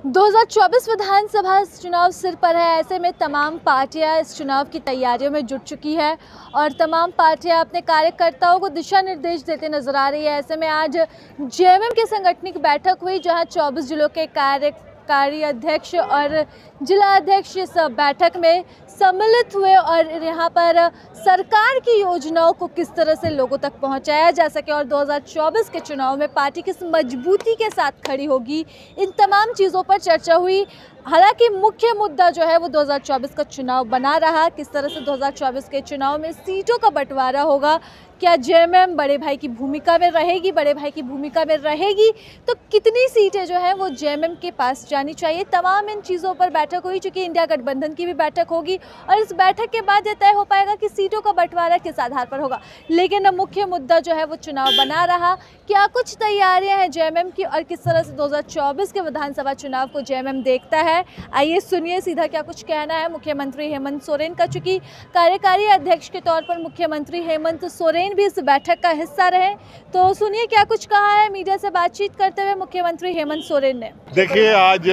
2024 विधानसभा चुनाव सिर पर है। ऐसे में तमाम पार्टियां इस चुनाव की तैयारियों में जुट चुकी है और तमाम पार्टियां अपने कार्यकर्ताओं को दिशा निर्देश देते नजर आ रही है। ऐसे में आज जेएमएम की सांगठनिक बैठक हुई, जहां 24 जिलों के कार्यकारी अध्यक्ष और जिला अध्यक्ष इस बैठक में सम्मिलित हुए और यहाँ पर सरकार की योजनाओं को किस तरह से लोगों तक पहुँचाया जा सके और 2024 के चुनाव में पार्टी किस मजबूती के साथ खड़ी होगी, इन तमाम चीज़ों पर चर्चा हुई। हालांकि मुख्य मुद्दा जो है वो 2024 का चुनाव बना रहा। किस तरह से 2024 के चुनाव में सीटों का बंटवारा होगा, क्या जेएमएम बड़े भाई की भूमिका में रहेगी, बड़े भाई की भूमिका में रहेगी तो कितनी सीटें जो है वो जेएमएम के पास जानी चाहिए, तमाम इन चीज़ों पर बैठक हुई। चूँकि इंडिया गठबंधन की भी बैठक होगी और इस बैठक के बाद ये तय हो पाएगा कि सीटों का बंटवारा किस आधार पर होगा। लेकिन मुख्य मुद्दा जो है वो चुनाव बना रहा। क्या कुछ तैयारियां हैं जेएमएम की और किस तरह से 2024 के विधानसभा चुनाव को जेएमएम देखता है, आइए सुनिए सीधा क्या कुछ कहना है मुख्यमंत्री हेमंत सोरेन का। चूँकि कार्यकारी अध्यक्ष के तौर पर मुख्यमंत्री हेमंत सोरेन भी इस बैठक का हिस्सा रहे, तो सुनिए क्या कुछ कहा है मीडिया से बातचीत करते हुए मुख्यमंत्री हेमंत सोरेन ने। देखिए, आज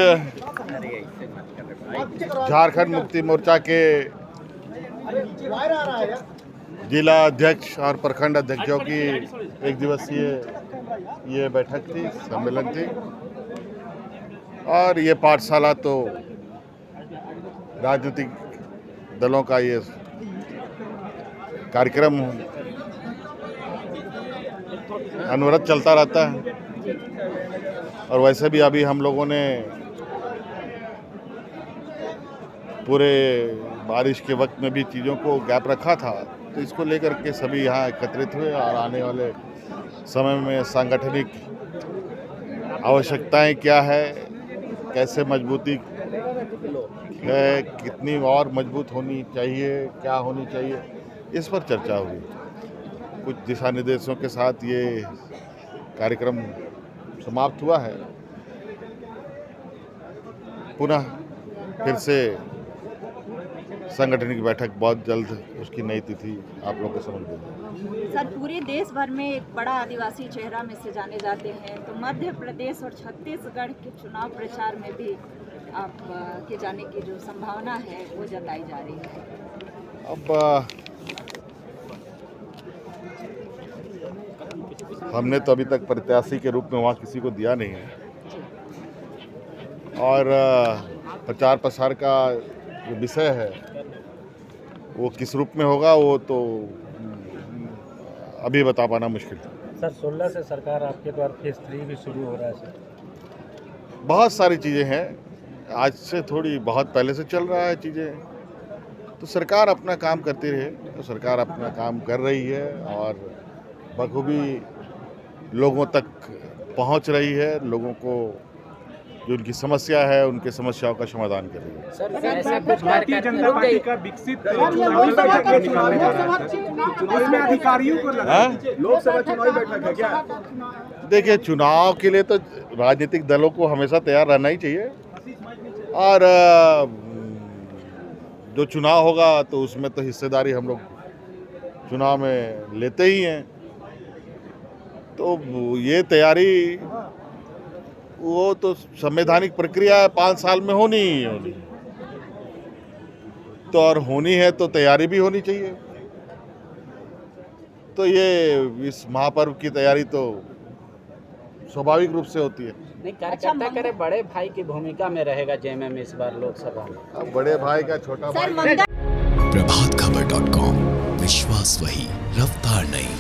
झारखंड मुक्ति मोर्चा के जिला अध्यक्ष और प्रखंड अध्यक्षों की एक दिवसीय ये बैठक थी, सम्मेलन थी। और ये पाठशाला तो राजनीतिक दलों का ये कार्यक्रम अनवरत चलता रहता है। और वैसे भी अभी हम लोगों ने पूरे बारिश के वक्त में भी चीज़ों को गैप रखा था, तो इसको लेकर के सभी यहाँ एकत्रित हुए और आने वाले समय में सांगठनिक आवश्यकताएं क्या है, कैसे मजबूती है, कितनी और मजबूत होनी चाहिए, क्या होनी चाहिए, इस पर चर्चा हुई। कुछ दिशा निर्देशों के साथ ये कार्यक्रम समाप्त हुआ है। पुनः फिर से संगठनिक बैठक बहुत जल्द, उसकी नई तिथि आप लोग को समझ देंगे। सर, पूरे देश भर में एक बड़ा आदिवासी चेहरा में से जाने जाते हैं, तो मध्य प्रदेश और छत्तीसगढ़ के चुनाव प्रचार में भी आप के जाने की जो संभावना है वो जताई जा रही है। अब हमने तो अभी तक प्रत्याशी के रूप में वहाँ किसी को दिया नहीं है और प्रचार प्रसार का जो विषय है वो किस रूप में होगा वो तो अभी बता पाना मुश्किल है। सर, 16 से सरकार आपके द्वारा फेज 3 भी शुरू हो रहा है सर। बहुत सारी चीज़ें हैं, आज से थोड़ी बहुत पहले से चल रहा है चीज़ें, तो सरकार अपना काम करती रहे, तो सरकार अपना काम कर रही है और बखूबी लोगों तक पहुंच रही है, लोगों को जो उनकी समस्या है उनके समस्याओं का समाधान कर रही है। सर, ऐसा कुछ भारतीय जनता पार्टी का विकसित चुनावी बैठक निकालने जा रहा है, उसमें अधिकारियों को लगा लोकसभा चुनावी बैठक है क्या? देखिए, चुनाव के लिए तो राजनीतिक दलों को हमेशा तैयार रहना ही चाहिए और जो चुनाव होगा तो उसमें तो हिस्सेदारी हम लोग चुनाव में लेते ही हैं। तो ये तैयारी वो तो संवैधानिक प्रक्रिया है, 5 साल में होनी ही होनी, तो और होनी है तो तैयारी भी होनी चाहिए। तो ये इस महापर्व की तैयारी तो स्वाभाविक रूप से होती है। नहीं, कार्यकर्ता करे बड़े भाई की भूमिका में रहेगा जेएमएम इस बार लोकसभा में। अब बड़े भाई का छोटा भाई। प्रभातखबर.com, विश्वास वही, रफ्तार नहीं।